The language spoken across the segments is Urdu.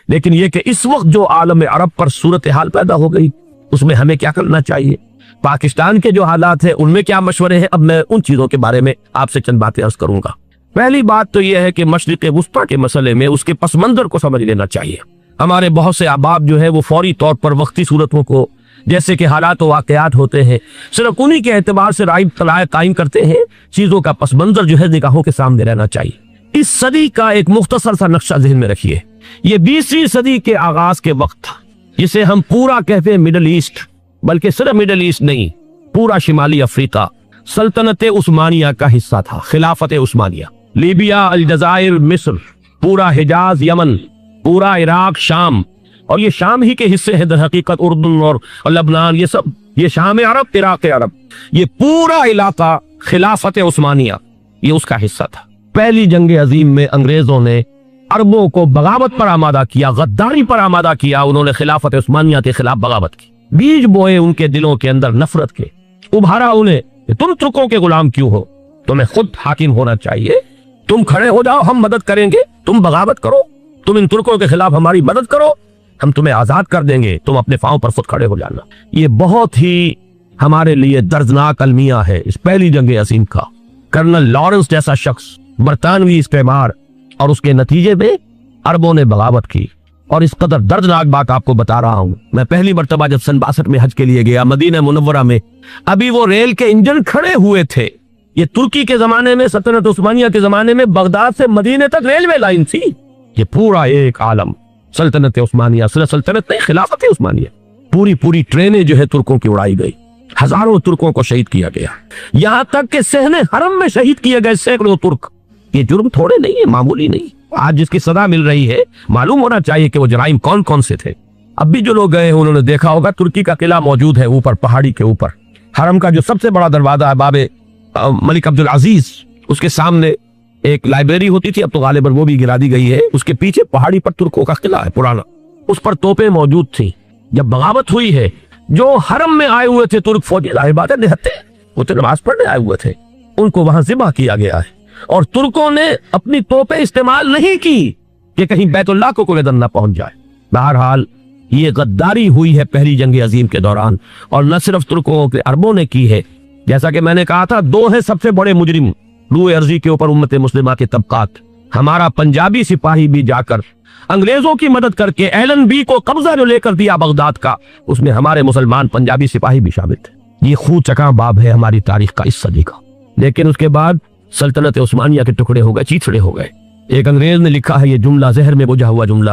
لیکن یہ کہ اس وقت جو عالم عرب پر صورتحال پیدا ہو گئی اس میں ہمیں کیا کرنا چاہیے، پاکستان کے جو حالات ہیں ان میں کیا مشورے ہیں، اب میں ان چیزوں کے بارے میں آپ سے چند باتیں عرض کروں گا۔ پہلی بات تو یہ ہے کہ مشرق وسطیٰ کے مسئلے میں اس کے پس منظر کو سمجھ لینا چاہیے۔ ہمارے بہت سے احباب جو ہے وہ فوری طور پر وقتی صورتوں کو، جیسے کہ حالات و واقعات ہوتے ہیں، صرف انہی کے اعتبار سے رائے طلائع قائم کرتے ہیں، چیزوں کا پس منظر جو ہے نگاہوں کے سامنے رہنا چاہیے۔ اس صدی کا ایک مختصر سا نقشہ ذہن میں رکھیے، یہ 20ویں صدی کے آغاز کے وقت جسے ہم پورا کہتے ہیں مڈل ایسٹ، بلکہ صرف مڈل ایسٹ نہیں، پورا شمالی افریقہ سلطنت عثمانیہ کا حصہ تھا، خلافت عثمانیہ، لیبیا، الجزائر، مصر، پورا حجاز، یمن، پورا عراق، شام، اور یہ شام ہی کے حصے ہیں در حقیقت، اردن اور لبنان، یہ سب، یہ شام عرب، عراق عرب، یہ پورا علاقہ خلافت عثمانیہ یہ اس کا حصہ تھا۔ پہلی جنگ عظیم میں انگریزوں نے عربوں کو بغاوت پر آمادہ کیا، غداری پر آمادہ کیا، انہوں نے خلافت عثمانیہ کے خلاف بغاوت کی، بیج بوئے ان کے دلوں کے اندر نفرت کے، ابھارا انہیں کہ تم ترکوں کے غلام کیوں ہو، تمہیں خود حاکم ہونا چاہیے، تم کھڑے ہو جاؤ، ہم مدد کریں گے، تم بغاوت کرو، تم ان ترکوں کے خلاف ہماری مدد کرو، ہم تمہیں آزاد کر دیں گے، تم اپنے پاؤں پر خود کھڑے ہو جانا۔ یہ بہت ہی ہمارے لیے دردناک المیہ ہے اس پہلی جنگ عظیم کا۔ کرنل لارنس جیسا شخص، برطانوی استعمار، اور اس کے نتیجے میں عربوں نے بغاوت کی۔ اور اس قدر دردناک بات آپ کو بتا رہا ہوں، میں پہلی مرتبہ جب سن 62 میں حج کے لیے گیا مدینہ منورہ میں، ابھی وہ ریل کے انجن کھڑے ہوئے تھے۔ یہ ترکی کے زمانے میں، سلطنت عثمانیہ کے زمانے میں بغداد سے مدینے تک ریلوے لائن تھی۔ یہ پورا ایک عالم سلطنت عثمانیہ، صرف سلطنت نہیں، خلافت عثمانیہ، پوری ٹرینیں جو ہے ترکوں کی اڑائی گئی، ہزاروں ترکوں کو شہید کیا گیا، یہاں تک کہ صحن حرم میں شہید کیے گئے سینکڑوں ترک۔ یہ جرم تھوڑے نہیں ہے، معمولی نہیں۔ آج جس کی سزا مل رہی ہے، معلوم ہونا چاہیے کہ وہ جرائم کون کون سے تھے۔ اب بھی جو لوگ گئے ہیں انہوں نے دیکھا ہوگا ترکی کا قلعہ موجود ہے اوپر پہاڑی کے اوپر، حرم کا جو سب سے بڑا دروازہ ہے باب ملک عبدالعزیز، اس کے سامنے ایک لائبریری ہوتی تھی، اب تو غالباً وہ بھی گرا دی گئی ہے، اس کے پیچھے پہاڑی پر ترکوں کا قلعہ ہے پرانا، اس پر توپیں موجود تھیں۔ جب بغاوت ہوئی ہے، جو حرم میں آئے ہوئے تھے ترک فوجی، ظاہر بات ہے نہتے، وہ تو نماز پڑھنے آئے ہوئے تھے، ان کو وہاں ذبح کیا گیا ہے، اور ترکوں نے اپنی توپیں استعمال نہیں کی کہ کہیں بیت اللہ کو کوئی نہ پہنچ جائے۔ بہرحال یہ غداری ہوئی ہے پہلی جنگ عظیم کے دوران، اور نہ صرف ترکوں کے، عربوں نے کی ہے۔ جیسا کہ میں نے کہا تھا، دو ہیں سب سے بڑے مجرم روئے ارضی کے اوپر امت مسلمہ کے طبقات۔ ہمارا پنجابی سپاہی بھی جا کر انگریزوں کی مدد کر کے ایلن بی کو قبضہ جو لے کر دیا بغداد کا، اس میں ہمارے مسلمان پنجابی سپاہی بھی شامل تھے۔ یہ خون چکا باب ہے ہماری تاریخ کا اس صدی کا۔ لیکن اس کے بعد سلطنت عثمانیہ کے ٹکڑے ہو گئے، چیتڑے ہو گئے۔ ایک انگریز نے لکھا ہے یہ جملہ، زہر میں بجھا ہوا جملہ،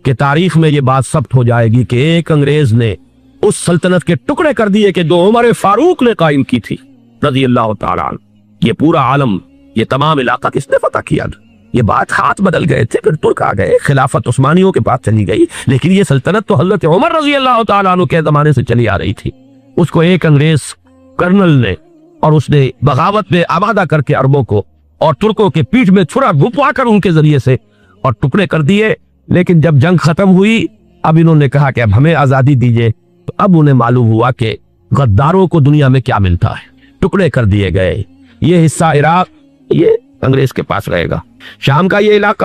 کہ تاریخ میں یہ بات ثبت ہو جائے گی کہ ایک انگریز نے اس سلطنت کے ٹکڑے کر دیے کہ جو عمر فاروق نے قائم کی تھی رضی اللہ تعالیٰ عنہ۔ یہ پورا عالم، یہ تمام علاقہ کس نے فتح کیا؟ یہ بات ہاتھ بدل گئے تھے، پھر ترک آ گئے، خلافت عثمانیوں کے پاس چلی گئی، لیکن یہ سلطنت تو حضرت عمر رضی اللہ تعالیٰ عنہ کے زمانے سے چلی آ رہی تھی۔ اس کو ایک انگریز کرنل نے، اور اس نے بغاوت میں آمادہ کر کے عربوں کو اور ترکوں کے پیٹھ میں چھرا گھپوا کر ان کے ذریعے سے اور ٹکڑے کر دیے۔ لیکن جب جنگ ختم ہوئی، اب انہوں نے کہا کہ اب ہمیں آزادی دیجئے، تو اب انہیں معلوم ہوا کہ غداروں کو دنیا میں کیا ملتا ہے، ٹکڑے کر دیے گئے۔ یہ حصہ عراق یہ انگریز کے پاس رہے گا، شام کا یہ علاقہ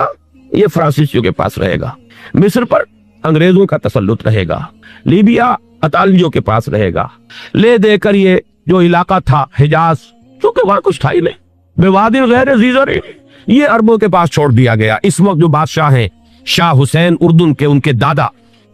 یہ فرانسیسیوں کے پاس رہے گا، مصر پر انگریزوں کا تسلط رہے گا، لیبیا اطالویوں کے پاس رہے گا، لے دے کر یہ جو علاقہ تھا حجاز، چونکہ وہاں کچھ تھا ہی نہیں، بوادی غیر ذی زرع، یہ عربوں کے پاس چھوڑ دیا گیا۔ اس وقت جو بادشاہ ہیں شاہ حسین اردن کے، ان کے دادا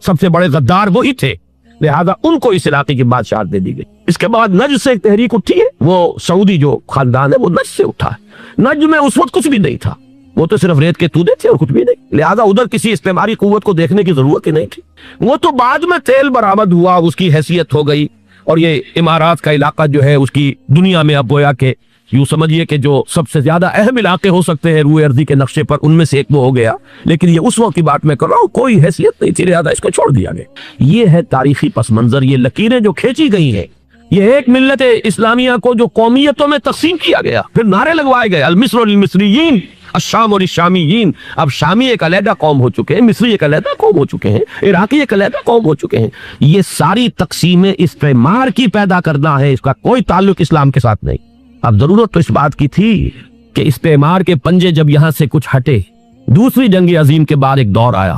سب سے بڑے غدار وہی تھے، لہذا ان کو اس علاقے کی بادشاہت دے دی گئی۔ اس کے بعد نجد سے ایک تحریک اٹھی ہے، وہ سعودی جو خاندان ہے وہ نجد سے اٹھا ہے۔ نجد میں اس وقت کچھ بھی نہیں تھا، وہ تو صرف ریت کے تودے تھے اور کچھ بھی نہیں، لہذا ادھر کسی استعماری قوت کو دیکھنے کی ضرورت ہی نہیں تھی۔ وہ تو بعد میں تیل برآمد ہوا، اس کی حیثیت ہو گئی، اور یہ امارات کا علاقہ جو ہے اس کی دنیا میں اب گویا کہ یوں سمجھیے کہ جو سب سے زیادہ اہم علاقے ہو سکتے ہیں روئے ارضی کے نقشے پر، ان میں سے ایک وہ ہو گیا۔ لیکن یہ اس وقت کی بات میں کر رہا ہوں، کوئی حیثیت نہیں تھی، لہذا اس کو چھوڑ دیا گیا۔ یہ ہے تاریخی پس منظر، یہ لکیریں جو کھینچی گئی ہیں، یہ ایک ملت اسلامیہ کو جو قومیتوں میں تقسیم کیا گیا، پھر نعرے لگوائے گئے المصر للمصریین، الشام للشامیین۔ اب شامی ایک علیحدہ قوم ہو چکے ہیں، مصری ایک علیحدہ قوم ہو چکے ہیں، عراقی ایک علیحدہ قوم ہو چکے ہیں۔ یہ ساری تقسیمیں استعمار کی پیدا کرنا ہے، اس کا کوئی تعلق اسلام کے ساتھ نہیں۔ اب ضرورت تو اس بات کی تھی کہ استعمار کے پنجے جب یہاں سے کچھ ہٹے، دوسری جنگ عظیم کے بعد ایک دور آیا،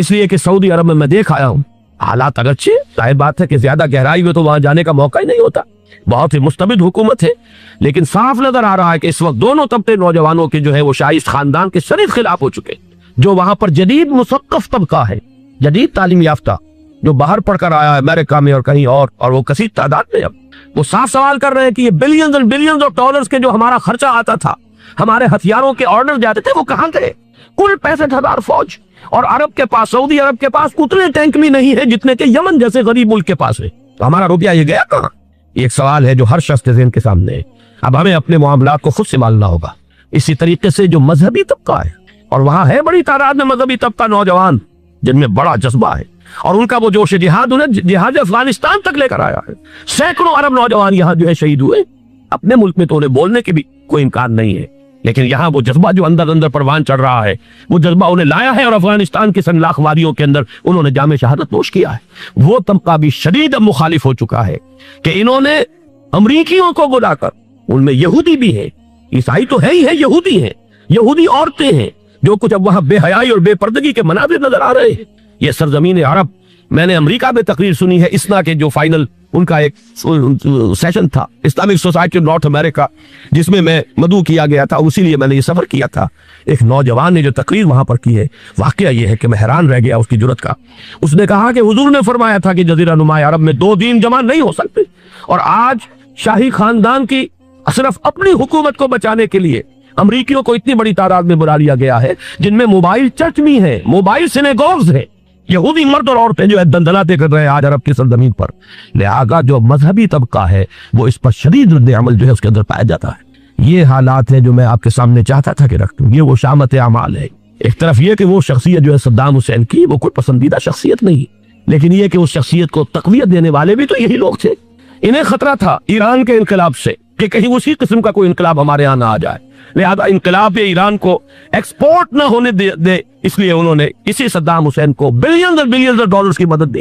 اس لیے کہ سعودی عرب میں میں دیکھ آیا ہوں حالات اگرچہ ظاہر بات ہے کہ زیادہ گہرائی میں تو وہاں جانے کا موقع ہی نہیں ہوتا، بہت ہی مستبد حکومت ہے، لیکن صاف نظر آ رہا ہے کہ اس وقت دونوں طبقے نوجوانوں کے جو ہے وہ شائست خاندان کے شدید خلاف ہو چکے، جو وہاں پر جدید مثقف طبقہ ہے، جدید تعلیم یافتہ، جو باہر پڑھ کر آیا ہے امریکہ میں اور کہیں اور وہ کثیر تعداد میں، اب وہ صاف سوال کر رہے ہیں کہ یہ billions and billions of dollars کے جو ہمارا خرچہ آتا تھا، ہمارے ہتھیاروں کے آرڈر جاتے تھے، وہ کہاں گئے؟ کل 65,000 فوج، اور عرب کے پاس، سعودی عرب کے پاس اتنے ٹینک بھی نہیں ہے جتنے کہ یمن جیسے غریب ملک کے پاس ہے، تو ہمارا روپیہ یہ گیا کہاں؟ یہ ایک سوال ہے جو ہر شخص کے ذہن کے سامنے ہے۔ اب ہمیں اپنے معاملات کو خود سنبھالنا ہوگا۔ اسی طریقے سے جو مذہبی طبقہ ہے، اور وہاں ہے بڑی تعداد میں مذہبی طبقہ نوجوان جن میں بڑا جذبہ ہے، اور ان کا وہ جوش جہاد انہیں جہاد افغانستان تک لے کر آیا ہے۔ سینکڑوں عرب نوجوان یہاں جو ہے شہید ہوئے، اپنے ملک میں تو انہیں بولنے کی بھی کوئی امکان نہیں ہے، لیکن یہاں وہ جذبہ جو اندر اندر پروان چڑھ رہا ہے، وہ جذبہ انہیں لایا ہے، اور افغانستان کی سنلاخ وادیوں کے اندر انہوں نے جام شہادت نوش کیا ہے۔ وہ طبقہ بھی شدید اب مخالف ہو چکا ہے کہ انہوں نے امریکیوں کو بلا کر، ان میں یہودی بھی ہیں، عیسائی تو ہے ہی ہے، یہودی ہیں، یہودی عورتیں ہیں، جو کچھ اب وہاں بے حیائی اور بے پردگی کے مناظر نظر آ رہے ہیں۔ یہ سرزمین عرب، میں نے امریکہ میں تقریر سنی ہے اسنا کے جو فائنل ان کا ایک سیشن تھا، اسلامک سوسائٹی آف نارتھ امریکہ، جس میں میں مدعو کیا گیا تھا، اسی لیے میں نے یہ سفر کیا تھا۔ ایک نوجوان نے جو تقریر وہاں پر کی ہے، واقعہ یہ ہے کہ میں حیران رہ گیا اس کی جرأت کا۔ اس نے کہا کہ حضور نے فرمایا تھا کہ جزیرہ نما عرب میں 2 دین جمع نہیں ہو سکتے، اور آج شاہی خاندان کی صرف اپنی حکومت کو بچانے کے لیے امریکیوں کو اتنی بڑی تعداد میں بلا لیا گیا ہے، جن میں موبائل چرچ بھی ہیں، موبائل سینیگوگز ہیں، یہودی مرد اور عورتیں جو ہے دندلاتے کر رہے ہیں آج عرب کی سرزمین پر۔ لہذا جو مذہبی طبقہ ہے وہ اس پر شدید رد عمل جو ہے اس کے اندر پایا جاتا ہے۔ یہ حالات ہیں جو میں آپ کے سامنے چاہتا تھا کہ رکھ دوں۔ یہ وہ شامت اعمال ہے۔ ایک طرف یہ کہ وہ شخصیت جو ہے صدام حسین کی، وہ کوئی پسندیدہ شخصیت نہیں، لیکن یہ کہ اس شخصیت کو تقویت دینے والے بھی تو یہی لوگ تھے۔ انہیں خطرہ تھا ایران کے انقلاب سے کہ کہیں اسی قسم کا کوئی انقلاب ہمارے ہاں نہ آ جائے، لہذا انقلاب ایران کو ایکسپورٹ نہ ہونے دے، اس لیے انہوں نے اسی صدام حسین کو بلینز اور بلینز ڈالرز کی مدد دی۔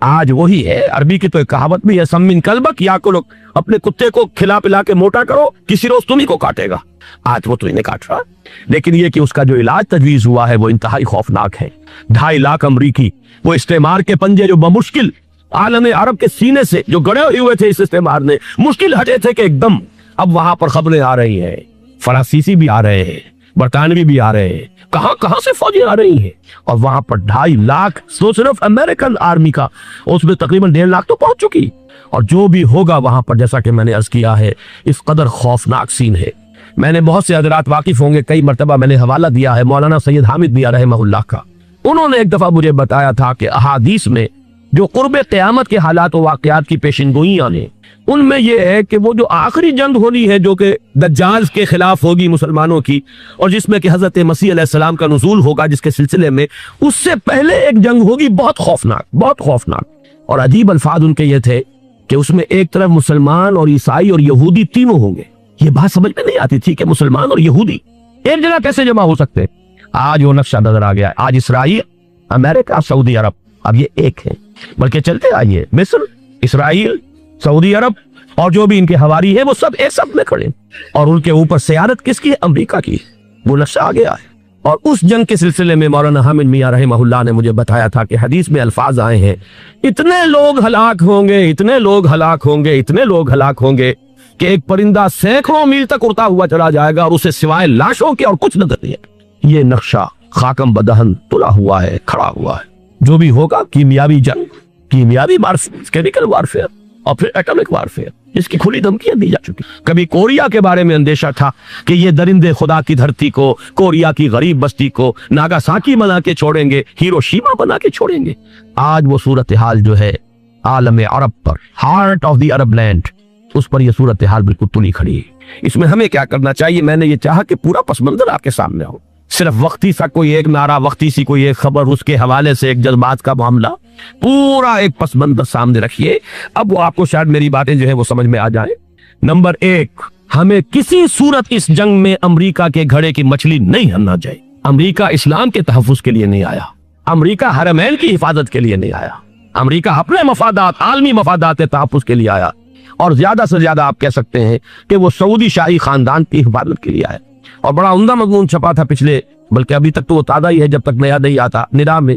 آج وہی ہے، عربی کی تو ایک کہاوت بھی ہے، سمن کلبک یا کو اپنے کتے کو کھلا پلا کے موٹا کرو، کسی روز تمہیں کو کاٹے گا۔ آج وہ تو انہیں کاٹ رہا، لیکن یہ کہ اس کا جو علاج تجویز ہوا ہے وہ انتہائی خوفناک ہے۔ 2.5 لاکھ امریکی وہ استعمار کے پنجے جو بمشکل عالم عرب کے سینے سے جو گڑے ہوئے تھے اس استعمار نے، مشکل ہٹے تھے کہ ایک دم اب وہاں پر خبریں آ رہی ہیں، فرانسیسی بھی آ رہے ہیں، برطانوی بھی آ رہے ہیں، کہاں سے فوجیں آ رہی ہیں، اور وہاں پر 2.5 لاکھ تو صرف امریکن آرمی کا، اس میں تقریباً 1.5 لاکھ تو پہنچ چکی، اور جو بھی ہوگا وہاں پر جیسا کہ میں نے عرض کیا ہے اس قدر خوفناک سین ہے۔ میں نے بہت سے حضرات واقف ہوں گے، کئی مرتبہ میں نے حوالہ دیا ہے مولانا سید حامد میاں رحمہ اللہ کا، انہوں نے ایک دفعہ مجھے بتایا تھا کہ احادیث میں جو قرب قیامت کے حالات و واقعات کی پیشن گوئیاں نے، ان میں یہ ہے کہ وہ جو آخری جنگ ہونی ہے جو کہ دجال کے خلاف ہوگی مسلمانوں کی، اور جس میں کہ حضرت مسیح علیہ السلام کا نزول ہوگا، جس کے سلسلے میں اس سے پہلے ایک جنگ ہوگی بہت خوفناک، بہت خوفناک۔ اور عجیب الفاظ ان کے یہ تھے کہ اس میں ایک طرف مسلمان اور عیسائی اور یہودی تینوں ہوں گے۔ یہ بات سمجھ میں نہیں آتی تھی کہ مسلمان اور یہودی ایک جگہ کیسے جمع ہو سکتے۔ آج وہ نقشہ نظر آ گیا ہے۔ آج اسرائیل، امریکہ، سعودی عرب اب یہ ایک ہے، بلکہ چلتے آئیے مصر، اسرائیل، سعودی عرب اور جو بھی ان کے حواری ہے وہ سب ایک سب میں کھڑے، اور ان کے اوپر سیادت کس کی ہے؟ امریکہ کی۔ وہ نقشہ آ گیا ہے۔ اور اس جنگ کے سلسلے میں مولانا حامد میاں رحمہ اللہ نے مجھے بتایا تھا کہ حدیث میں الفاظ آئے ہیں، اتنے لوگ ہلاک ہوں گے، اتنے لوگ ہلاک ہوں گے، اتنے لوگ ہلاک ہوں گے کہ ایک پرندہ سینکڑوں میل تک اڑتا ہوا چلا جائے گا اور اسے سوائے لاشوں کے اور کچھ نظر نہیں ہے۔ یہ نقشہ خاکم بدہن تلا ہوا ہے، کھڑا ہوا ہے۔ جو بھی ہوگا کیمیابی جنگ، کیمیابی وارفیئر، کیمیکل وارفیئر اور پھر ایٹمک وارفیئر، جس کی کھلی دھمکیاں دی جا چکی۔ کبھی کوریا کے بارے میں اندیشہ تھا کہ یہ درندے خدا کی دھرتی کو، کوریا کی غریب بستی کو ناگاساکی بنا کے چھوڑیں گے، ہیروشیما بنا کے چھوڑیں گے۔ آج وہ صورتحال جو ہے عالم عرب پر، heart of the Arab land, اس پر یہ صورتحال بالکل تلی کھڑی ہے۔ اس میں ہمیں کیا کرنا چاہیے؟ میں نے یہ چاہا کہ پورا پس منظر آپ کے سامنے ہو، صرف وقتی سا کوئی ایک نعرہ، وقتی سی کوئی ایک خبر، اس کے حوالے سے ایک جذبات کا معاملہ، پورا ایک پس منظر سامنے رکھیے۔ اب وہ آپ کو شاید میری باتیں جو ہے وہ سمجھ میں آ جائیں۔ نمبر 1، ہمیں کسی صورت اس جنگ میں امریکہ کے گھڑے کی مچھلی نہیں ہننا چاہیے۔ امریکہ اسلام کے تحفظ کے لیے نہیں آیا، امریکہ حرمین کی حفاظت کے لیے نہیں آیا، امریکہ اپنے مفادات، عالمی مفادات کے تحفظ کے لیے آیا، اور زیادہ سے زیادہ آپ کہہ سکتے ہیں کہ وہ سعودی شاہی خاندان کی حفاظت کے لیے آیا۔ اور بڑا عمدہ مضمون چھپا تھا پچھلے، بلکہ ابھی تک تو وہ تازہ ہی ہے جب تک نیا نہیں آتا، ندا میں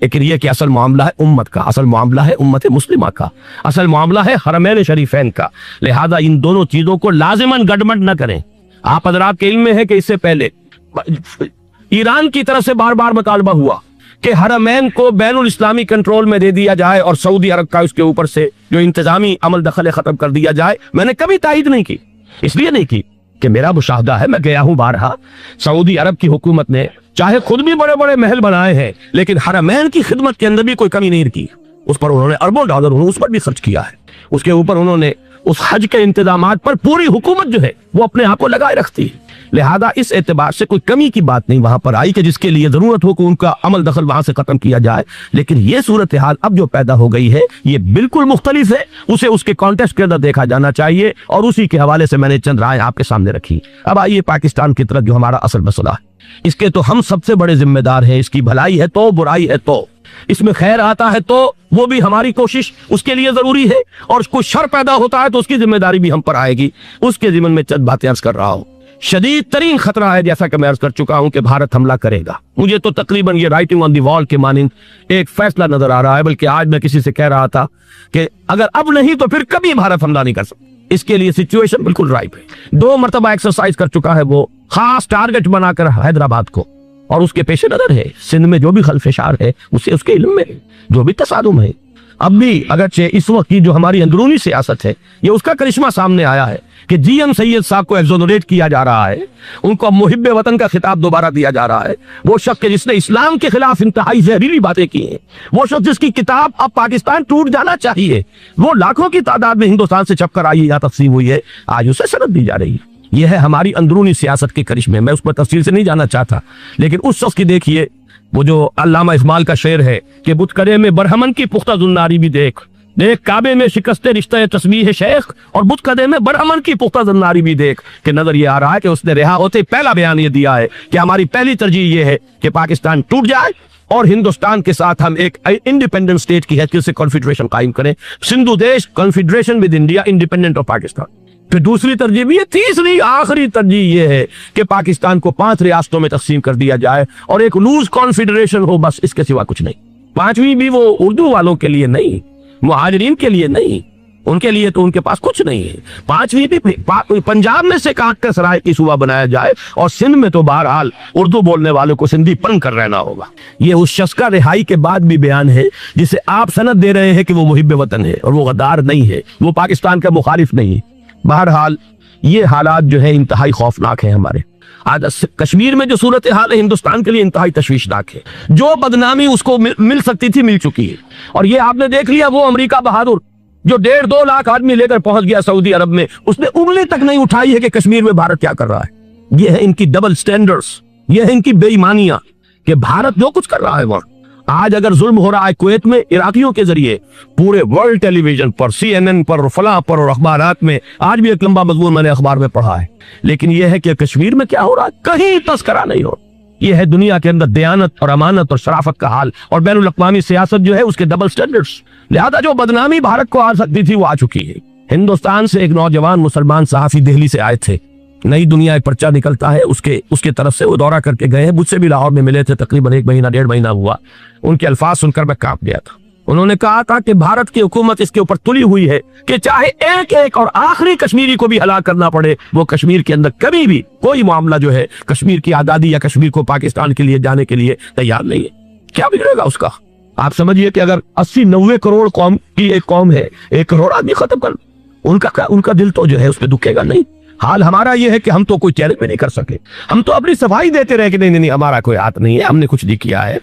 لیکن یہ کہ اصل معاملہ ہے امت کا، اصل معاملہ ہے امت مسلمہ کا، اصل معاملہ ہے حرمین شریفین کا، لہذا ان دونوں چیزوں کو لازماً گڈمڈ نہ کریں۔ آپ حضرات کے علم میں ہے کہ اس سے پہلے ایران کی طرف سے بار بار مطالبہ ہوا کہ حرمین کو بین الاسلامی کنٹرول میں دے دیا جائے اور سعودی عرب کا اس کے اوپر سے جو انتظامی عمل دخل ختم کر دیا جائے۔ میں نے کبھی تائید نہیں کی، اس لیے نہیں کی کہ میرا مشاہدہ ہے، میں گیا ہوں بارہا، سعودی عرب کی حکومت نے چاہے خود بھی بڑے بڑے محل بنائے ہیں لیکن حرمین کی خدمت کے اندر بھی کوئی کمی نہیں کی، اس پر انہوں نے اربوں ڈالر اس پر بھی خرچ کیا ہے، اس کے اوپر انہوں نے اس حج کے انتظامات پر پوری حکومت جو ہے وہ اپنے آپ کو لگائے رکھتی ہے، لہذا اس اعتبار سے کوئی کمی کی بات نہیں وہاں پر آئی کہ جس کے لیے ضرورت ہو کہ ان کا عمل دخل وہاں سے ختم کیا جائے۔ لیکن یہ صورتحال اب جو پیدا ہو گئی ہے یہ بالکل مختلف ہے، اسے اس کے کانٹیکسٹ کے اندر دیکھا جانا چاہیے، اور اسی کے حوالے سے میں نے چند رائے آپ کے سامنے رکھی۔ اب آئیے پاکستان کی طرف جو ہمارا اصل مسئلہ ہے، اس کے تو ہم سب سے بڑے ذمہ دار ہیں، اس کی بھلائی ہے تو برائی ہے تو اس میں خیر آتا ہے تو وہ بھی ہماری کوشش اس کے لیے ضروری ہے، اور کوئی شر پیدا ہوتا ہے تو اس کی ذمہ داری بھی ہم پر آئے گی۔ اس کے ضمن میں چند باتیں عرض کر رہا ہوں۔ شدید ترین خطرہ ہے، جیسا کہ میں عرض کر چکا ہوں، کہ بھارت حملہ کرے گا۔ مجھے تو تقریباً یہ رائٹنگ آن دی وال کے مانند ایک فیصلہ نظر آ رہا ہے، بلکہ آج میں کسی سے کہہ رہا تھا کہ اگر اب نہیں تو پھر کبھی بھارت حملہ نہیں کر سکتا۔ اس کے لیے سچویشن بالکل رائپ ہے، 2 مرتبہ ایکسرسائز کر چکا ہے وہ، خاص ٹارگٹ بنا کر حیدرآباد کو، اور اس کے پیش نظر ہے سندھ میں جو بھی خلفشار ہے اسے اس کے علم میں جو بھی تصادم ہے۔ اب بھی اگرچہ اس وقت کی جو ہماری اندرونی سیاست ہے یہ اس کا کرشمہ سامنے آیا ہے کہ جی ایم سید صاحب کو ایگزونریٹ کیا جا رہا ہے، ان کو محب وطن کا خطاب دوبارہ دیا جا رہا ہے، وہ شخص جس نے اسلام کے خلاف انتہائی زہریلی باتیں کی ہیں، وہ شخص جس کی کتاب اب پاکستان ٹوٹ جانا چاہیے، وہ لاکھوں کی تعداد میں ہندوستان سے چھپ کر آئی یا تقسیم ہوئی ہے، آج اسے سند دی جا رہی ہے۔ یہ ہے ہماری اندرونی سیاست کے کرشمے، میں اس پر تفصیل سے نہیں جانا چاہتا، لیکن اس شخص کی دیکھیے وہ جو علامہ اقبال کا شعر ہے کہ بتکرے میں برہمن کی پختہ زناری بھی دیکھ کعبے میں شکست رشتہ تسبیح شیخ، اور بتکدے میں برہمن کی پختہ زناری بھی دیکھ، کہ نظر یہ آ رہا ہے کہ اس نے رہا ہوتے پہلا بیان یہ دیا ہے کہ ہماری پہلی ترجیح یہ ہے کہ پاکستان ٹوٹ جائے اور ہندوستان کے ساتھ ہم ایک انڈیپینڈنٹ اسٹیٹ کی حیثیت سے کنفیڈریشن قائم کریں، سندھو دیش confederation with India independent of Pakistan. پھر دوسری ترجیح بھی ہے، تیسری آخری ترجیح یہ ہے کہ پاکستان کو 5 ریاستوں میں تقسیم کر دیا جائے اور ایک لوز کانفیڈریشن ہو، بس اس کے سوا کچھ نہیں۔ 5ویں بھی وہ اردو والوں کے لیے نہیں، مہاجرین کے لیے نہیں، ان کے لیے تو ان کے پاس کچھ نہیں ہے۔ 5ویں بھی پنجاب میں سے کاٹ کر سرائے کی صوبہ بنایا جائے، اور سندھ میں تو بہرحال اردو بولنے والوں کو سندھی پن کر رہنا ہوگا۔ یہ اس شخص کا رہائی کے بعد بھی بیان ہے جسے آپ سند دے رہے ہیں کہ وہ محب وطن ہے اور وہ غدار نہیں ہے، وہ پاکستان کا مخالف نہیں ہے۔ بہرحال یہ حالات جو ہے انتہائی خوفناک ہیں ہمارے۔ آج کشمیر میں جو صورتحال ہے ہندوستان کے لیے انتہائی تشویشناک ہے، جو بدنامی اس کو مل سکتی تھی مل چکی ہے، اور یہ آپ نے دیکھ لیا وہ امریکہ بہادر جو 1.5-2 لاکھ آدمی لے کر پہنچ گیا سعودی عرب میں، اس نے انگلی تک نہیں اٹھائی ہے کہ کشمیر میں بھارت کیا کر رہا ہے۔ یہ ہے ان کی ڈبل سٹینڈرز، یہ ہے ان کی بے ایمانیاں کہ بھارت جو کچھ کر رہا ہے وہاں۔ آج اگر ظلم ہو رہا ہے کویت میں عراقیوں کے ذریعے، پورے ورلڈ ٹیلی ویژن پر، CNN پر، فلاں پر، اور اخبارات میں، آج بھی ایک لمبا مضمون میں نے اخبار میں پڑھا ہے، لیکن یہ ہے کہ کشمیر میں کیا ہو رہا ہے کہیں تذکرہ نہیں ہو۔ یہ ہے دنیا کے اندر دیانت اور امانت اور شرافت کا حال، اور بین الاقوامی سیاست جو ہے اس کے ڈبل سٹینڈرز، لہذا جو بدنامی بھارت کو آ سکتی تھی وہ آ چکی ہے۔ ہندوستان سے ایک نوجوان مسلمان صحافی دہلی سے آئے تھے، نئی دنیا ایک پرچہ نکلتا ہے اس کے طرف سے، وہ دورہ کر کے گئے ہیں، مجھ سے بھی لاہور میں ملے تھے، تقریباً 1 مہینہ 1.5 مہینہ ہوا۔ ان کے الفاظ سن کر میں کانپ گیا تھا۔ انہوں نے کہا تھا کہ بھارت کی حکومت اس کے اوپر تلی ہوئی ہے کہ چاہے ایک اور آخری کشمیری کو بھی ہلاک کرنا پڑے، وہ کشمیر کے اندر کبھی بھی کوئی معاملہ جو ہے کشمیر کی آزادی یا کشمیر کو پاکستان کے لیے جانے کے لیے تیار نہیں ہے۔ کیا بگڑے گا اس کا؟ آپ سمجھیے کہ اگر 80-90 کروڑ قوم کی ایک قوم ہے، 1 کروڑ آدمی ختم کر، ان کا دل تو جو ہے اس پہ دکھے گا نہیں۔ حال ہمارا یہ ہے کہ ہم تو کوئی چہرے پہ نہیں کر سکے، ہم تو اپنی صفائی دیتے رہے کہ نہیں ہمارا کوئی ہاتھ نہیں ہے، ہم نے کچھ نہیں کیا ہے،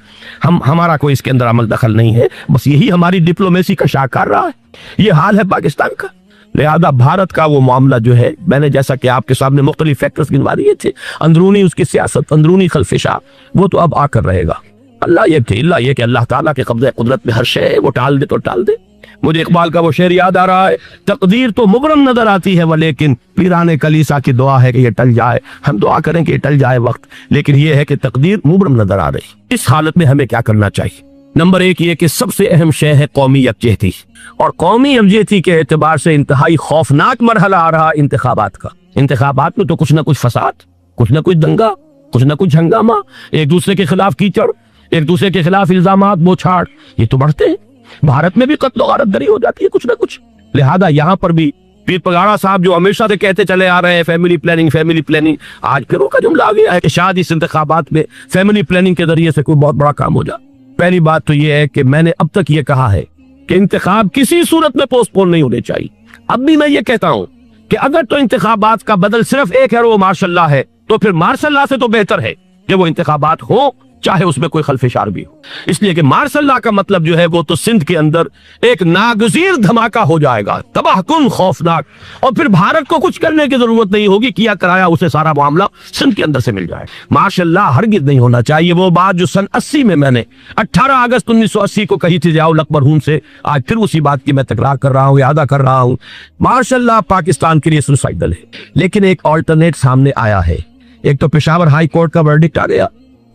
ہمارا کوئی اس کے اندر عمل دخل نہیں ہے، بس یہی ہماری ڈپلومیسی کا شاہکار رہا ہے۔ یہ حال ہے پاکستان کا۔ لہذا بھارت کا وہ معاملہ جو ہے، میں نے جیسا کہ آپ کے سامنے مختلف فیکٹرز گنوا دیے تھے، اندرونی اس کی سیاست، اندرونی خلفشاں، وہ تو اب آ کر رہے گا۔ اللہ یہ کہ اللہ تعالیٰ کے قبضہ قدرت میں ہر شے ہے، وہ ٹال دے تو ٹال دے۔ مجھے اقبال کا وہ شعر یاد آ رہا ہے، تقدیر تو مبرم نظر آتی ہے ولیکن پیران کلیسا کی دعا ہے کہ یہ ٹل جائے۔ ہم دعا کریں کہ یہ ٹل جائے وقت، لیکن یہ ہے کہ تقدیر مبرم نظر آ رہی۔ اس حالت میں ہمیں کیا کرنا چاہیے؟ نمبر 1 یہ کہ سب سے اہم شے ہے قومی یکجہتی، اور قومی یکجہتی کے اعتبار سے انتہائی خوفناک مرحلہ آ رہا انتخابات کا۔ انتخابات میں تو کچھ نہ کچھ فساد، کچھ نہ کچھ دنگا، کچھ نہ کچھ ہنگامہ، ایک دوسرے کے خلاف کیچڑ، ایک دوسرے کے خلاف الزامات بوچھاڑ، یہ تو بڑھتے ہیں۔ بھارت میں بھی قتل و غارت گری ہو جاتی ہے کچھ نہ کچھ، لہذا یہاں پر بھی پیر پگاڑا صاحب جو ہمیشہ سے کہتے چلے آ رہے ہیں فیملی پلاننگ، آج پھر ان کا جملہ آ گیا ہے کہ شاید اس انتخابات میں فیملی پلاننگ کے ذریعے سے کوئی بہت بڑا کام ہو جائے۔ پہلی بات تو یہ ہے کہ میں نے اب تک یہ کہا ہے کہ انتخاب کسی صورت میں پوسٹ پون نہیں ہونے چاہیے۔ اب بھی میں یہ کہتا ہوں کہ اگر تو انتخابات کا بدل صرف ایک ہے اور وہ مارشاء اللہ ہے، تو پھر مارشاء اللہ سے تو بہتر ہے کہ وہ انتخابات ہو چاہے اس میں کوئی خلفشار بھی ہو، اس لیے کہ مارشاء اللہ کا مطلب جو ہے وہ تو سندھ کے اندر ایک ناگزیر دھماکہ ہو جائے گا، تباہ کن، خوفناک، اور پھر بھارت کو کچھ کرنے کی ضرورت نہیں ہوگی، کیا کرایا اسے سارا معاملہ سندھ کے اندر سے مل جائے۔ ماشاء اللہ ہرگز نہیں ہونا چاہیے وہ بات جو سن 80 میں نے 18 اگست 1980 کو کہی تھی ضیاء الحق مرحوم سے، آج پھر اسی بات کی میں تکرار کر رہا ہوں، اعادہ کر رہا ہوں۔ ماشاء اللہ پاکستان کے لیے سوسائڈل ہے، لیکن ایک آلٹرنیٹ سامنے آیا ہے۔ ایک تو پشاور ہائی کورٹ کا ورڈکٹ آ گیا،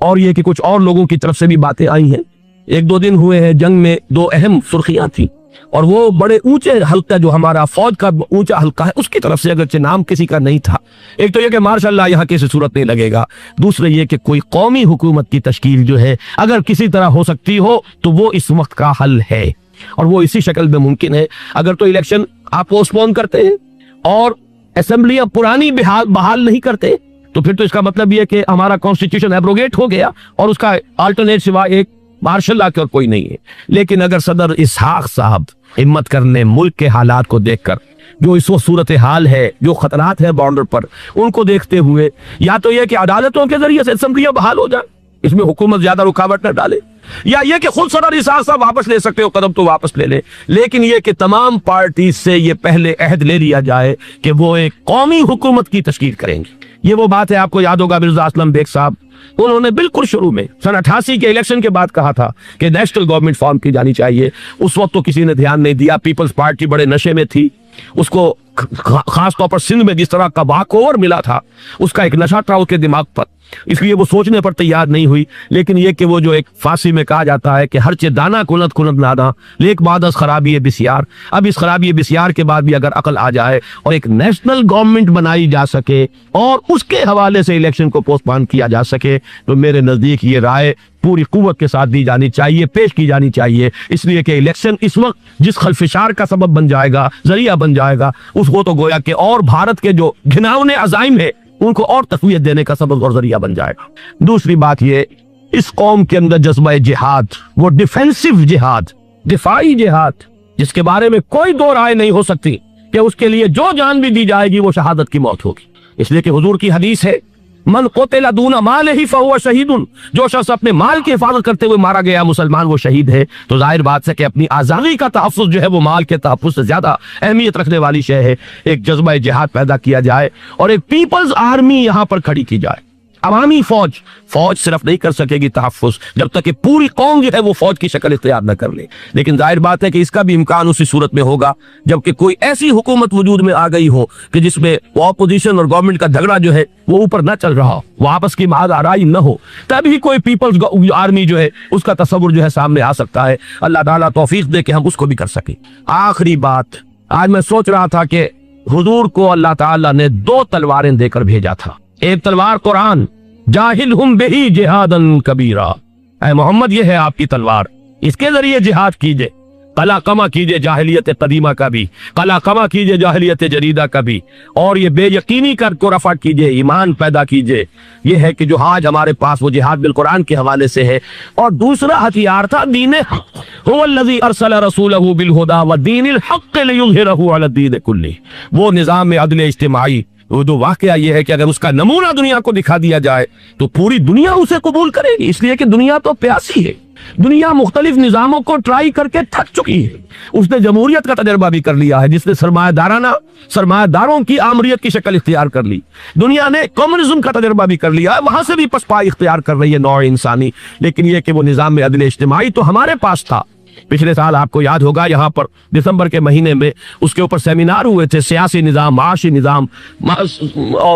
اور یہ کہ کچھ اور لوگوں کی طرف سے بھی باتیں آئی ہیں۔ ایک دو دن ہوئے ہیں جنگ میں، دو اہم سرخیاں تھیں، اور وہ بڑے اونچے حلقہ جو ہمارا فوج کا اونچا حلقہ ہے اس کی طرف سے، اگرچہ نام کسی کا نہیں تھا۔ ایک تو یہ کہ ماشاءاللہ یہاں کسی صورت نہیں لگے گا، دوسرے یہ کہ کوئی قومی حکومت کی تشکیل جو ہے اگر کسی طرح ہو سکتی ہو تو وہ اس وقت کا حل ہے، اور وہ اسی شکل میں ممکن ہے۔ اگر تو الیکشن آپ پوسٹ پون کرتے ہیں اور اسمبلیاں پرانی بحال نہیں کرتے تو پھر تو اس کا مطلب یہ کہ ہمارا کانسٹیٹیوشن ایبروگیٹ ہو گیا، اور اس کا آلٹرنیٹ سوائے ایک مارشاء اللہ کے اور کوئی نہیں ہے۔ لیکن اگر صدر اسحاق صاحب ہمت کرنے ملک کے حالات کو دیکھ کر، جو اس وقت صورتحال ہے، جو خطرات ہیں بارڈر پر، ان کو دیکھتے ہوئے یا تو یہ کہ عدالتوں کے ذریعے سے اسمبلیاں بحال ہو جائیں، اس میں حکومت زیادہ رکاوٹ نہ ڈالے، یا یہ کہ خود صدر اسحاق صاحب واپس لے سکتے ہو قدم تو واپس لے لے، لیکن یہ کہ تمام پارٹیز سے یہ پہلے عہد لے لیا جائے کہ وہ ایک قومی حکومت کی تشکیل کریں گے۔ یہ وہ بات ہے، آپ کو یاد ہوگا مرزا اسلم بیگ صاحب، انہوں نے بالکل شروع میں سن 88 کے الیکشن کے بعد کہا تھا کہ نیشنل گورنمنٹ فارم کی جانی چاہیے۔ اس وقت تو کسی نے دھیان نہیں دیا، پیپلز پارٹی بڑے نشے میں تھی، اس کو خاص طور پر سندھ میں جس طرح کا واک اوور ملا تھا، اس کا ایک نشہ تھا اس کے دماغ پر، اس لیے وہ سوچنے پر تیار نہیں ہوئی۔ لیکن یہ کہ وہ جو ایک فارسی میں کہا جاتا ہے کہ ہر چے دانا کند کند نادا لیک بعد از خرابی بسیار، اب اس خرابی بسیار کے بعد بھی اگر عقل آ جائے اور ایک نیشنل گورنمنٹ بنائی جا سکے اور اس کے حوالے سے الیکشن کو پوسٹ پون کیا جا سکے، تو میرے نزدیک یہ رائے پوری قوت کے ساتھ دی جانی چاہیے، پیش کی جانی چاہیے، اس لیے کہ الیکشن اس وقت جس خلفشار کا سبب بن جائے گا، ذریعہ بن جائے گا، اس کو تو گویا کہ اور بھارت کے جو گھناؤنے عزائم ہے ان کو اور تقویت دینے کا سبب اور ذریعہ بن جائے گا۔ دوسری بات یہ، اس قوم کے اندر جذبہ جہاد، وہ ڈیفینسو جہاد، دفاعی جہاد، جس کے بارے میں کوئی دو رائے نہیں ہو سکتی کہ اس کے لیے جو جان بھی دی جائے گی وہ شہادت کی موت ہوگی، اس لیے کہ حضور کی حدیث ہے من قتل دون مالہ فہو شہید، جو شخص اپنے مال کی حفاظت کرتے ہوئے مارا گیا مسلمان وہ شہید ہے۔ تو ظاہر بات ہے کہ اپنی آزادی کا تحفظ جو ہے وہ مال کے تحفظ سے زیادہ اہمیت رکھنے والی شے ہے۔ ایک جذبہ جہاد پیدا کیا جائے اور ایک پیپلز آرمی یہاں پر کھڑی کی جائے، عوامی فوج صرف نہیں کر سکے گی تحفظ جب تک کہ پوری قوم جو ہے وہ فوج کی شکل اختیار نہ کر لے، لیکن ظاہر بات ہے کہ اس کا بھی امکان اسی صورت میں ہوگا جبکہ کوئی ایسی حکومت وجود میں آ گئی ہو کہ جس میں وہ اپوزیشن اور گورنمنٹ کا جھگڑا جو ہے وہ اوپر نہ چل رہا ہو، وہ آپس کی معاد آرائی نہ ہو، تبھی کوئی پیپلز آرمی جو ہے اس کا تصور جو ہے سامنے آ سکتا ہے۔ اللہ تعالیٰ توفیق دے کہ ہم اس کو بھی کر سکیں۔ آخری بات، آج میں سوچ رہا تھا کہ حضور کو اللہ تعالیٰ نے 2 تلواریں دے کر بھیجا تھا، ایک تلوار قرآن، جاہدہم بہی جہادن کبیرا، اے محمد یہ ہے آپ کی تلوار، اس کے ذریعے جہاد کیجئے، قلع قمع کیجئے جاہلیت قدیمہ کا بھی، قلع قمع کیجئے جاہلیت جدیدہ کا بھی، اور یہ بے یقینی کر کو رفع کیجئے، ایمان پیدا کیجئے۔ یہ ہے کہ جو آج ہمارے پاس وہ جہاد بالقرآن کے حوالے سے ہے، اور دوسرا ہتھیار تھا دین حق، هو الذی ارسل رسولہ بالہدی ودین الحق لیظہرہ علی الدین کلہ، وہ نظام عدل اجتماعی، وہ جو واقعہ یہ ہے کہ اگر اس کا نمونہ دنیا کو دکھا دیا جائے تو پوری دنیا اسے قبول کرے گی، اس لیے کہ دنیا تو پیاسی ہے، دنیا مختلف نظاموں کو ٹرائی کر کے تھک چکی ہے۔ اس نے جمہوریت کا تجربہ بھی کر لیا ہے جس نے سرمایہ داروں کی آمریت کی شکل اختیار کر لی، دنیا نے کمیونزم کا تجربہ بھی کر لیا ہے، وہاں سے بھی پسپائی اختیار کر رہی ہے نوع انسانی، لیکن یہ کہ وہ نظام عدل اجتماعی تو ہمارے پاس تھا۔ پچھلے سال آپ کو یاد ہوگا یہاں پر دسمبر کے مہینے میں اس کے اوپر سیمینار ہوئے تھے، سیاسی نظام، معاشی نظام،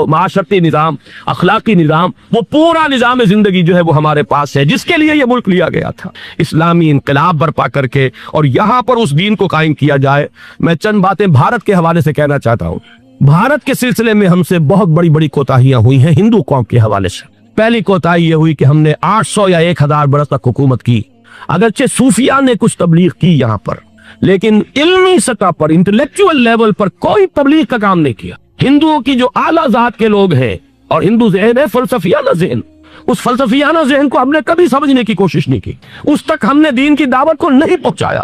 معاشرتی نظام، اخلاقی نظام، وہ پورا نظام زندگی جو ہے وہ ہمارے پاس ہے جس کے لیے یہ ملک لیا گیا تھا، اسلامی انقلاب برپا کر کے، اور یہاں پر اس دین کو قائم کیا جائے۔ میں چند باتیں بھارت کے حوالے سے کہنا چاہتا ہوں۔ بھارت کے سلسلے میں ہم سے بہت بڑی کوتاہیاں ہوئی ہیں ہندو قوم کے حوالے سے، پہلی کوتاہی یہ ہوئی کہ ہم نے 800 یا 1000 برس تک حکومت کی، اگرچہ صوفیاء نے کچھ تبلیغ کی یہاں پر، لیکن علمی سطح پر، انٹلیکچوئل لیول پر کوئی تبلیغ کا کام نہیں کیا۔ ہندوؤں کی جو اعلیٰ ذات کے لوگ ہیں، اور ہندو ذہن ہے فلسفیانہ ذہن، اس فلسفیانہ ذہن کو ہم نے کبھی سمجھنے کی کوشش نہیں کی، اس تک ہم نے دین کی دعوت کو نہیں پہنچایا۔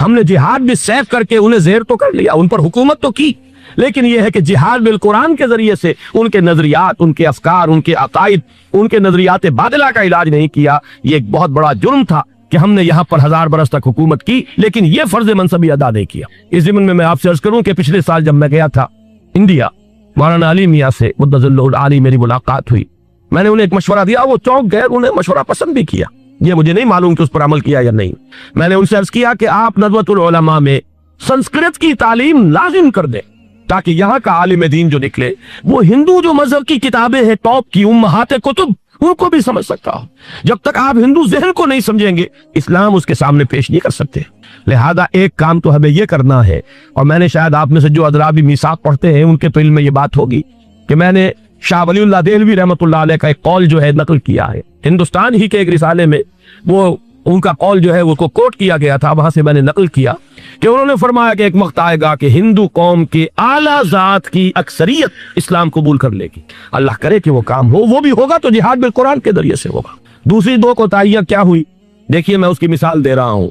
ہم نے جہاد بھی سیف کر کے انہیں زیر تو کر لیا، ان پر حکومت تو کی، لیکن یہ ہے کہ جہاد بالقرآن کے ذریعے سے ان کے نظریات، ان کے افکار، ان کے عقائد، ان کے نظریات باطلہ کا علاج نہیں کیا۔ یہ ایک بہت بڑا جرم تھا کہ ہم نے یہاں پر 1000 برس تک حکومت کی، لیکن یہ فرض منصبی ادا نہیں کیا۔ اس ضمن میں آپ سے عرض کروں کہ پچھلے سال جب میں گیا تھا انڈیا، مولانا علی میاں سے مدظ اللہ العالی میری ملاقات ہوئی، میں نے انہیں ایک مشورہ دیا، وہ چونک گئے، انہیں مشورہ پسند بھی کیا، یہ مجھے نہیں معلوم کہ اس پر عمل کیا یا نہیں۔ میں نے ان سے عرض کیا کہ آپ ندوۃ العلماء میں سنسکرت کی تعلیم لازم کر دیں، تاکہ یہاں کا عالم دین جو نکلے وہ ہندو جو مذہب کی کتابیں ہیں ٹاپ کی امہات کتب، ان کو بھی سمجھ سکتا ہو۔ جب تک آپ ہندو ذہن کو نہیں سمجھیں گے، اسلام اس کے سامنے پیش نہیں کر سکتے۔ لہذا ایک کام تو ہمیں یہ کرنا ہے، اور میں نے شاید آپ میں سے جو حضرات بھی میثاق پڑھتے ہیں ان کے تو علم میں یہ بات ہوگی کہ میں نے شاہ ولی اللہ دہلوی رحمۃ اللہ علیہ کا ایک قول جو ہے نقل کیا ہے، ہندوستان ہی کے ایک رسالے میں وہ ان کا قول جو ہے وہ کو کوٹ کیا گیا تھا، وہاں سے میں نے نقل کیا کہ انہوں نے فرمایا کہ ایک وقت آئے گا کہ ہندو قوم کے اعلیٰ ذات کی اکثریت اسلام قبول کر لے گی، اللہ کرے کہ وہ کام ہو، وہ بھی ہوگا تو جہاد بالقرآن کے ذریعے سے ہوگا۔ دوسری دو کوتاہیاں کیا ہوئی، دیکھیے میں اس کی مثال دے رہا ہوں۔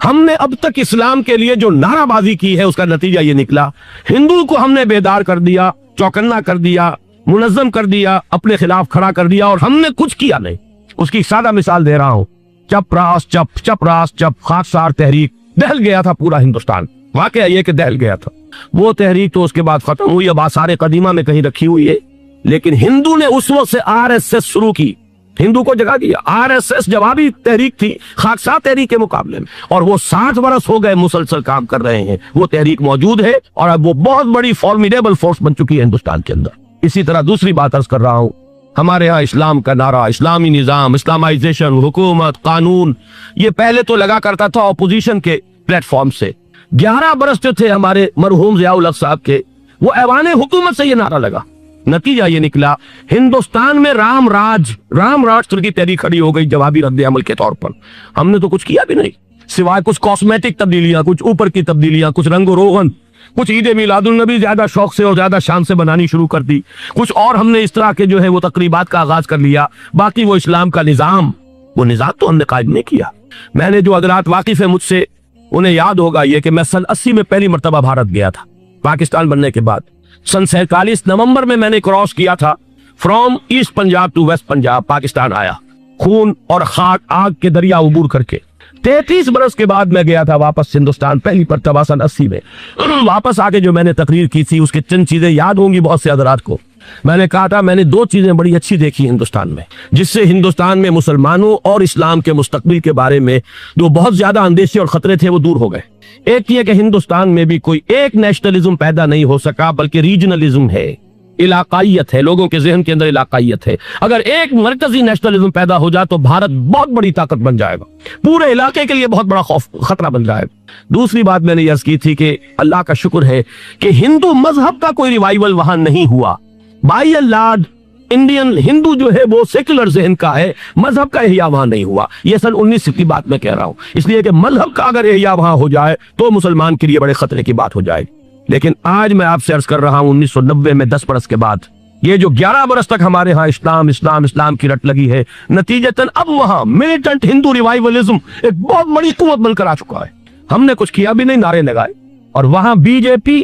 ہم نے اب تک اسلام کے لیے جو نعرہ بازی کی ہے اس کا نتیجہ یہ نکلا، ہندو کو ہم نے بیدار کر دیا، چوکنا کر دیا، منظم کر دیا، اپنے خلاف کھڑا کر دیا، اور ہم نے کچھ کیا نہیں۔ اس کی سادہ مثال دے رہا ہوں، چپ راس چپ، چپ راس چپ، خاکسار تحریک، دہل گیا تھا پورا ہندوستان، واقعہ یہ کہ دہل گیا تھا وہ تحریک، تو اس کے بعد ختم ہوئی، اب آثار قدیمہ میں کہیں رکھی ہوئی ہے، لیکن ہندو نے اس وقت سے RSS شروع کی، ہندو کو جگہ دیا۔ RSS جوابی تحریک تھی خاکسار تحریک کے مقابلے میں، اور وہ 60 برس ہو گئے مسلسل کام کر رہے ہیں، وہ تحریک موجود ہے، اور اب وہ بہت بڑی فارمیڈیبل فورس بن چکی ہے ہندوستان کے اندر۔ اسی طرح دوسری بات عرض کر رہا ہوں، ہمارے ہاں اسلام کا نعرہ، اسلامی نظام، اسلامائزیشن، حکومت، قانون، یہ پہلے تو لگا کرتا تھا اپوزیشن کے پلیٹ فارم سے۔ 11 برس جو تھے ہمارے مرحوم ضیاء الحق صاحب کے، وہ ایوان حکومت سے یہ نعرہ لگا، نتیجہ یہ نکلا ہندوستان میں رام راشٹر کی تحریک کھڑی ہو گئی جوابی رد عمل کے طور پر۔ ہم نے تو کچھ کیا بھی نہیں، سوائے کچھ کاسمیٹک تبدیلیاں، کچھ اوپر کی تبدیلیاں، کچھ رنگ و روغن، کچھ عید میلاد النبی زیادہ شوق سے اور زیادہ شان سے بنانی شروع کر دی، کچھ اور ہم نے اس طرح کے جو ہے وہ تقریبات کا آغاز کر لیا۔ باقی وہ اسلام کا نظام، وہ نظام تو ہم نے قائم نہیں کیا۔ میں نے جو حضرات واقف ہیں مجھ سے، انہیں یاد ہوگا یہ کہ میں سن 80 میں پہلی مرتبہ بھارت گیا تھا، پاکستان بننے کے بعد۔ سن 47 نومبر میں نے کراس کیا تھا، from East Punjab to West Punjab, Pakistan آیا، خون اور خاک آگ کے دریا عبور کر کے۔ 33 برس کے بعد میں گیا تھا واپس ہندوستان، پہلی مرتبہ سن 80 میں۔ واپس آ کے جو میں نے تقریر کی تھی اس کے چند چیزیں یاد ہوں گی بہت سے حضرات کو۔ میں نے کہا تھا میں نے 2 چیزیں بڑی اچھی دیکھی ہندوستان میں، جس سے ہندوستان میں مسلمانوں اور اسلام کے مستقبل کے بارے میں جو بہت زیادہ اندیشے اور خطرے تھے وہ دور ہو گئے۔ ایک یہ کہ ہندوستان میں بھی کوئی ایک نیشنلزم پیدا نہیں ہو سکا، بلکہ ریجنلزم ہے، علاقائیت ہے، لوگوں کے ذہن کے اندر علاقائیت ہے۔ اگر ایک مرکزی نیشنلزم پیدا ہو جائے تو بھارت بہت بڑی طاقت بن جائے گا، پورے علاقے کے لیے بہت بڑا خطرہ بن جائے گا۔ دوسری بات میں نے یہ عرض کی تھی کہ اللہ کا شکر ہے کہ ہندو مذہب کا کوئی ریوائول وہاں نہیں ہوا۔ بائی اینڈ لارج انڈین ہندو جو ہے وہ سیکولر ذہن کا ہے، مذہب کا احیاء وہاں نہیں ہوا۔ یہ سن 19 کی بات میں کہہ رہا ہوں، اس لیے کہ مذہب کا اگر احیاء وہاں ہو جائے تو مسلمان کے لیے بڑے خطرے کی بات ہو جائے گی۔ لیکن آج میں آپ سے عرض کر رہا ہوں 1990 میں 10 برس کے بعد، یہ جو 11 برس تک ہمارے ہاں اسلام کی رٹ لگی ہے، نتیجتاً اب وہاں ملیٹنٹ ہندو ریوائولزم ایک بہت بڑی قوت بن کر آ چکا ہے۔ ہم نے کچھ کیا بھی نہیں، نعرے لگائے، اور وہاں بی جے پی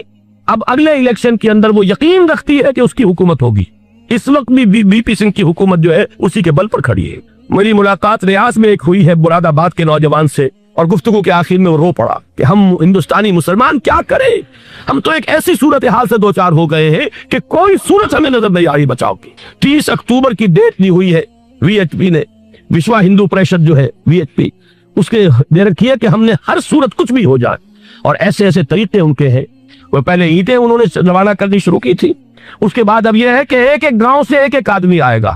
اب اگلے الیکشن کے اندر وہ یقین رکھتی ہے کہ اس کی حکومت ہوگی۔ اس وقت بھی بی پی سنگھ کی حکومت جو ہے اسی کے بل پر کھڑی ہے۔ میری ملاقات ریاض میں ایک ہوئی ہے مراد آباد کے نوجوان سے، اور گفتگو کے آخر میں وہ رو پڑا کہ ہم ہندوستانی مسلمان کیا کریں، ہم تو ایک ایسی صورتحال سے دوچار ہو گئے ہیں کہ کوئی صورت ہمیں نظر نہیں آ رہی بچاؤ کی۔ 30 اکتوبر کی ڈیٹ لی ہوئی ہے وی ایچ پی نے، وشوا ہندو پریشد جو ہے وی ایچ پی، اس کے دے رکھی ہے کہ ہم نے ہر صورت کچھ بھی ہو جائے، اور ایسے ایسے طریقے ان کے ہیں۔ وہ پہلے اینٹیں انہوں نے روانہ کرنی شروع کی تھی، اس کے بعد اب یہ ہے کہ ایک ایک گاؤں سے ایک ایک آدمی آئے گا،